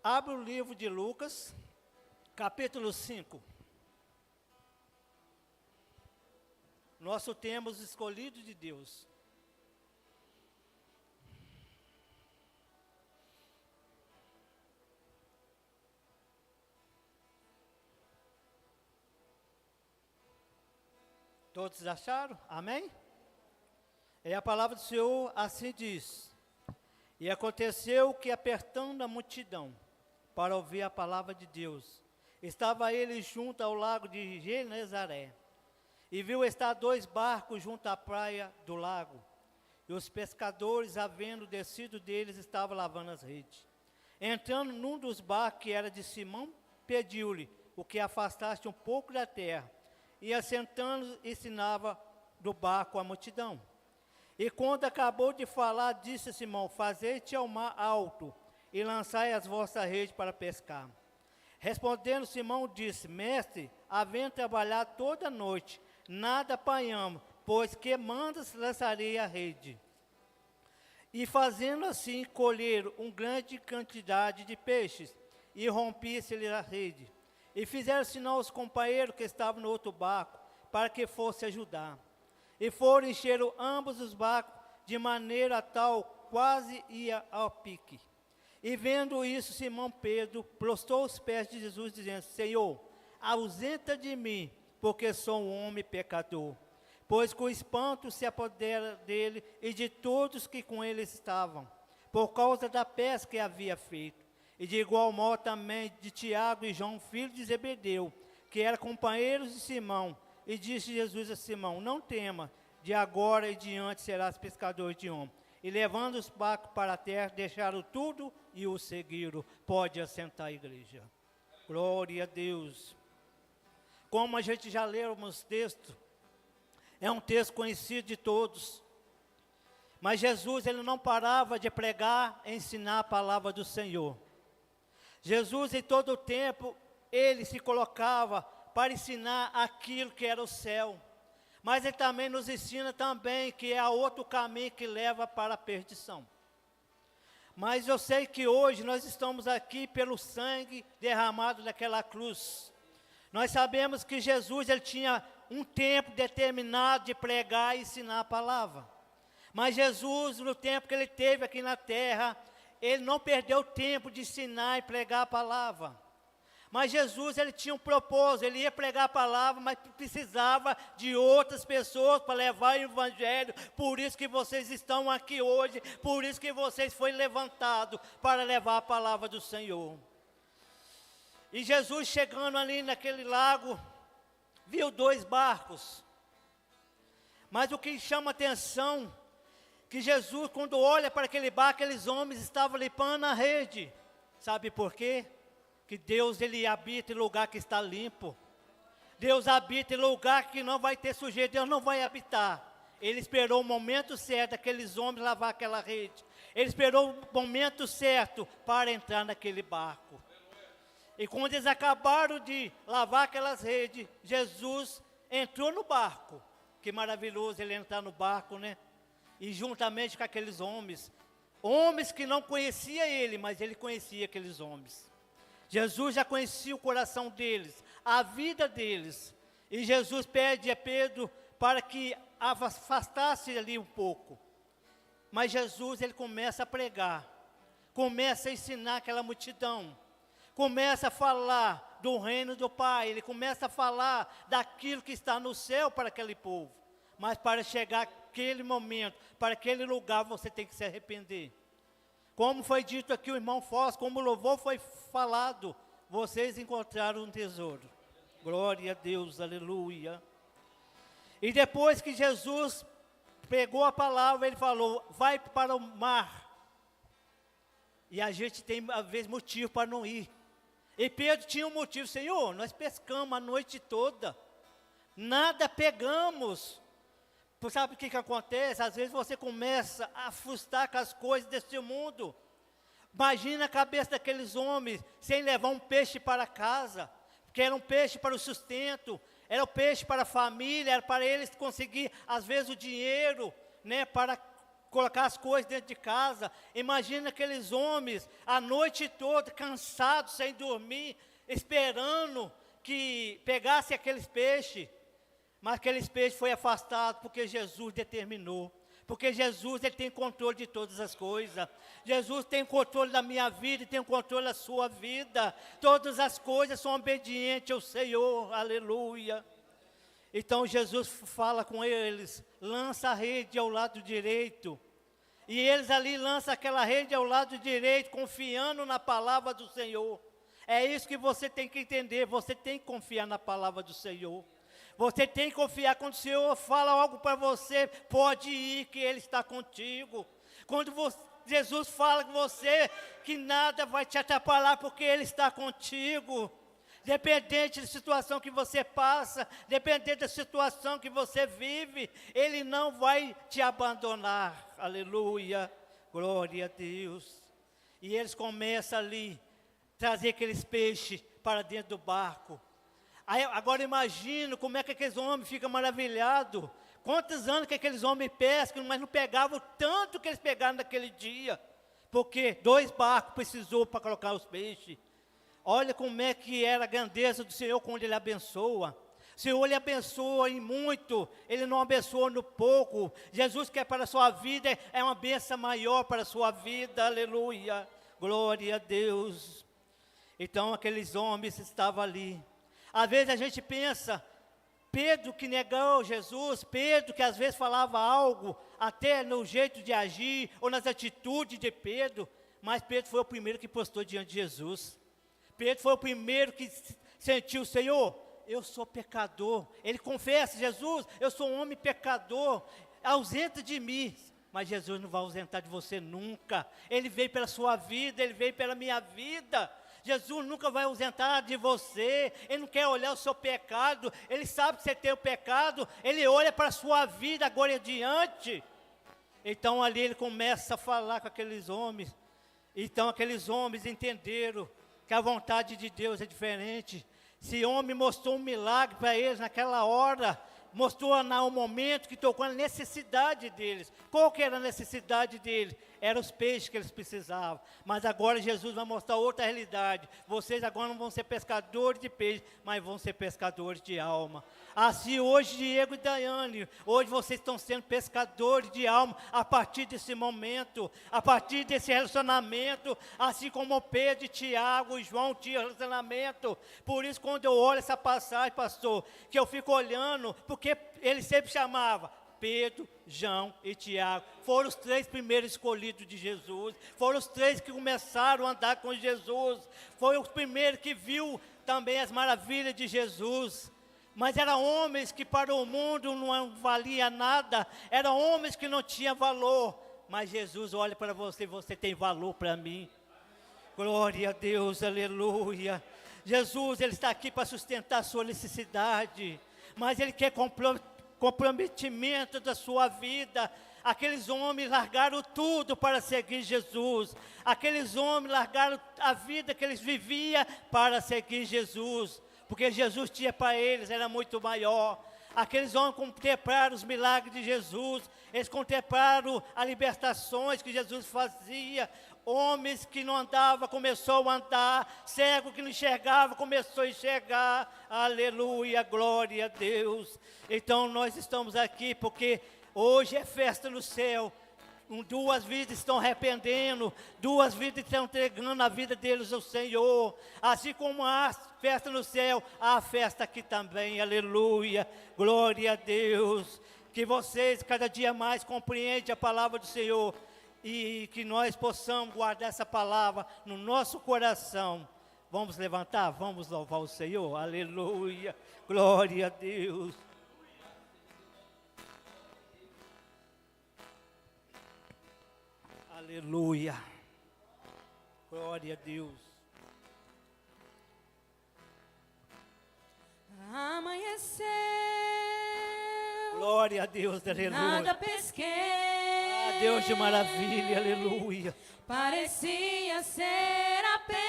Abre o livro de Lucas, capítulo 5. Nosso tema, os escolhidos de Deus. Todos acharam? Amém? E a palavra do Senhor assim diz: E aconteceu que, apertando a multidão para ouvir a palavra de Deus, estava ele junto ao lago de Genezaré, e viu estar 2 barcos junto à praia do lago, e os pescadores, havendo descido deles, estavam lavando as redes. Entrando num dos barcos, que era de Simão, pediu-lhe o que afastasse um pouco da terra, e assentando, ensinava do barco a multidão. E quando acabou de falar, disse a Simão: Fazei-te ao mar alto, e lançai as vossas redes para pescar. Respondendo Simão, disse: Mestre, havendo trabalhado toda a noite, nada apanhamos, pois que mandas lançarei a rede. E fazendo assim, colheram uma grande quantidade de peixes, e rompisse-lhe a rede. E fizeram sinal aos companheiros que estavam no outro barco, para que fosse ajudar. E foram encheram ambos os barcos, de maneira tal, quase ia ao pique. E vendo isso, Simão Pedro prostrou os pés de Jesus, dizendo: Senhor, ausenta de mim, porque sou um homem pecador. Pois com espanto se apodera dele e de todos que com ele estavam, por causa da pesca que havia feito. E de igual modo também de Tiago e João, filho de Zebedeu, que eram companheiros de Simão. E disse Jesus a Simão: Não tema, de agora e diante serás pescador de homens. E levando os barcos para a terra, deixaram tudo e o seguiram. Pode assentar a igreja. Glória a Deus. Como a gente já leu nos textos, é um texto conhecido de todos. Mas Jesus, ele não parava de pregar, ensinar a palavra do Senhor. Jesus, em todo o tempo, ele se colocava para ensinar aquilo que era o céu. Mas ele também nos ensina também que há outro caminho que leva para a perdição. Mas eu sei que hoje nós estamos aqui pelo sangue derramado naquela cruz. Nós sabemos que Jesus, ele tinha um tempo determinado de pregar e ensinar a palavra. Mas Jesus, no tempo que ele teve aqui na terra, ele não perdeu tempo de ensinar e pregar a palavra. Mas Jesus, ele tinha um propósito, ele ia pregar a palavra, mas precisava de outras pessoas para levar o evangelho. Por isso que vocês estão aqui hoje, por isso que vocês foram levantados para levar a palavra do Senhor. E Jesus, chegando ali naquele lago, viu 2 barcos. Mas o que chama atenção, que Jesus, quando olha para aquele barco, aqueles homens estavam limpando a rede. Sabe por quê? Que Deus, ele habita em lugar que está limpo. Deus habita em lugar que não vai ter sujeira. Deus não vai habitar. Ele esperou o momento certo daqueles homens lavar aquela rede. Ele esperou o momento certo para entrar naquele barco. E quando eles acabaram de lavar aquelas redes, Jesus entrou no barco. Que maravilhoso ele entrar no barco, né? E juntamente com aqueles homens. Homens que não conheciam ele, mas ele conhecia aqueles homens. Jesus já conhecia o coração deles, a vida deles. E Jesus pede a Pedro para que afastasse ali um pouco. Mas Jesus, ele começa a pregar, começa a ensinar aquela multidão, começa a falar do reino do Pai, ele começa a falar daquilo que está no céu para aquele povo. Mas para chegar àquele momento, para aquele lugar, você tem que se arrepender. Como foi dito aqui, o irmão Foz, como o louvor foi falado, vocês encontraram um tesouro. Glória a Deus, aleluia. E depois que Jesus pegou a palavra, ele falou: vai para o mar. E a gente tem, às vezes, motivo para não ir. E Pedro tinha um motivo: Senhor, nós pescamos a noite toda, nada pegamos. Sabe o que acontece? Às vezes você começa a frustrar com as coisas deste mundo. Imagina a cabeça daqueles homens sem levar um peixe para casa, porque era um peixe para o sustento, era um peixe para a família, era para eles conseguir, às vezes, o dinheiro, né, para colocar as coisas dentro de casa. Imagina aqueles homens a noite toda, cansados, sem dormir, esperando que pegasse aqueles peixes. Mas aqueles peixes foi afastado porque Jesus determinou. Porque Jesus, ele tem controle de todas as coisas. Jesus tem controle da minha vida e tem controle da sua vida. Todas as coisas são obedientes ao Senhor. Aleluia. Então Jesus fala com eles, lança a rede ao lado direito. E eles ali lançam aquela rede ao lado direito, confiando na palavra do Senhor. É isso que você tem que entender, você tem que confiar na palavra do Senhor. Você tem que confiar quando o Senhor fala algo para você, pode ir que Ele está contigo. Quando Jesus fala com você que nada vai te atrapalhar porque Ele está contigo. Dependente da situação que você passa, dependente da situação que você vive, Ele não vai te abandonar. Aleluia, glória a Deus. E eles começam ali, trazer aqueles peixes para dentro do barco. Aí, agora imagino como é que aqueles homens ficam maravilhados. Quantos anos que aqueles homens pescam, mas não pegavam tanto que eles pegaram naquele dia. Porque 2 barcos precisou para colocar os peixes. Olha como é que era a grandeza do Senhor quando Ele abençoa. O Senhor Ele abençoa em muito, Ele não abençoa no pouco. Jesus quer para a sua vida, é uma bênção maior para a sua vida, aleluia. Glória a Deus. Então aqueles homens estavam ali. Às vezes a gente pensa, Pedro que negou Jesus, Pedro que às vezes falava algo, até no jeito de agir, ou nas atitudes de Pedro, mas Pedro foi o primeiro que postou diante de Jesus. Pedro foi o primeiro que sentiu, Senhor, eu sou pecador. Ele confessa, Jesus, eu sou um homem pecador, ausenta de mim. Mas Jesus não vai ausentar de você nunca. Ele veio pela sua vida, Ele veio pela minha vida. Jesus nunca vai ausentar de você. Ele não quer olhar o seu pecado. Ele sabe que você tem o pecado. Ele olha para a sua vida agora e adiante. Então ali ele começa a falar com aqueles homens. Então aqueles homens entenderam que a vontade de Deus é diferente. Esse homem mostrou um milagre para eles naquela hora. Mostrou no momento que tocou a necessidade deles. Qual que era a necessidade deles? Eram os peixes que eles precisavam. Mas agora Jesus vai mostrar outra realidade. Vocês agora não vão ser pescadores de peixe, mas vão ser pescadores de alma. Assim hoje, Diego e Daiane, hoje vocês estão sendo pescadores de alma a partir desse momento, a partir desse relacionamento, assim como Pedro, Tiago e João tinham relacionamento. Por isso, quando eu olho essa passagem, pastor, que eu fico olhando, porque ele sempre chamava Pedro, João e Tiago, foram os 3 primeiros escolhidos de Jesus, foram os 3 que começaram a andar com Jesus, foi os primeiros que viu também as maravilhas de Jesus. Mas eram homens que para o mundo não valia nada, eram homens que não tinham valor. Mas Jesus olha para você, você tem valor para mim. Glória a Deus, aleluia. Jesus, Ele está aqui para sustentar a sua necessidade, mas Ele quer comprometimento da sua vida. Aqueles homens largaram tudo para seguir Jesus. Aqueles homens largaram a vida que eles viviam para seguir Jesus. Porque Jesus tinha para eles, era muito maior. Aqueles homens contemplaram os milagres de Jesus, eles contemplaram as libertações que Jesus fazia. Homens que não andavam, começou a andar. Cego que não enxergava, começou a enxergar. Aleluia, glória a Deus. Então nós estamos aqui porque hoje é festa no céu. 2 vidas estão arrependendo, 2 vidas estão entregando a vida deles ao Senhor. Assim como há festa no céu, há festa aqui também, aleluia, glória a Deus. Que vocês cada dia mais compreendam a palavra do Senhor e que nós possamos guardar essa palavra no nosso coração. Vamos levantar, vamos louvar o Senhor, aleluia, glória a Deus. Aleluia. Glória a Deus. Amanheceu. Glória a Deus, aleluia. Nada pesquei. Ah, Deus de maravilha, aleluia. Parecia ser apenas